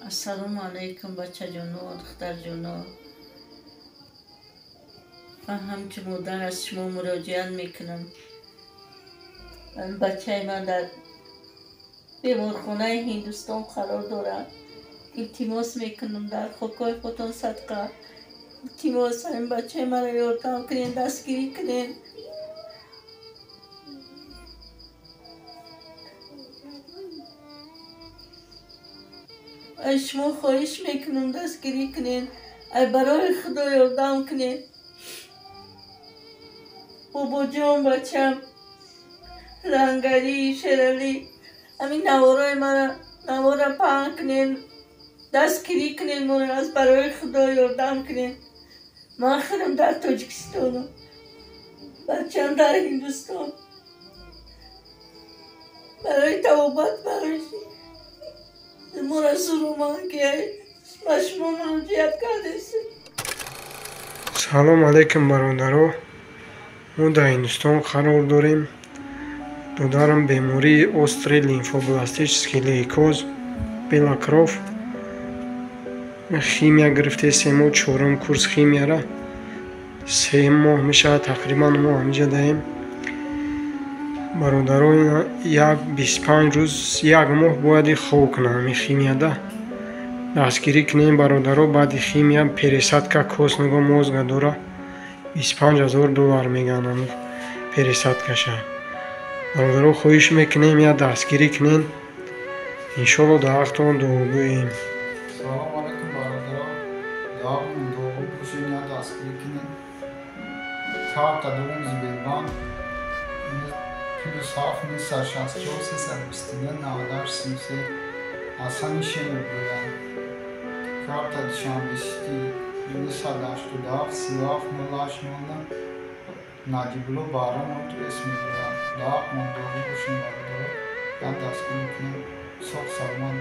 Assalomu alaykum bachajonu, duxtarjonu. من همچون مادر از شما مراجعت میکنم. بچه من در بیمارخانه هندوستان قرار دارم. التماس میکنم در خاکای خودتان صدقه التماس این بچه من را یاردم کنین، دستگیری کنین. از شما خواهش میکنم دستگیری کنین. ای برای خدا یاردم کنین. بابا جان بچم رنگری شرلی همین نوارای من نوارا پهن کنین، دستگیری کنین، من از برای خدا یاردم کنین. من خودم در تاجیکستانم، بچم در هندوستان. برای توبت برای ما را سرومان که با شما مراجعت کرده. سلام علیکم برادرها. ما در هندوستان قرار داریم. دادرم بیماری острый лимфобластический лейкоз белокровь химия гирифте 3 моҳ 4 курс химияра 3 моҳ мешавад тақрибан мо ҳамҷа даем. бародарҳо 25 рӯз 1 моҳ бояд хоб кунам ҳами химияда дастгирӣ кунем. бародарҳо баъди химия пересадка костного мозга дора $25000 мегӯянд ҳами пересадкаша. бародарҳо хоҳиш мекунем я дастгирӣ кунен, иншоалло дар ҳақтон дуогӯем. Салом алейкум бародаро. Давам дуо пушин я дастгирӣ кунен. Карта дорем Сбербанк. Пули саф не 164 321 98 33. Асани шеме гӯянд. Карта душанбешти 287 37 08 09. Наҷибулло Баҳрам то эсми гӯянд. Давам дуо пушин бародаро. Я дастгирӣ кунен. Соғ саломат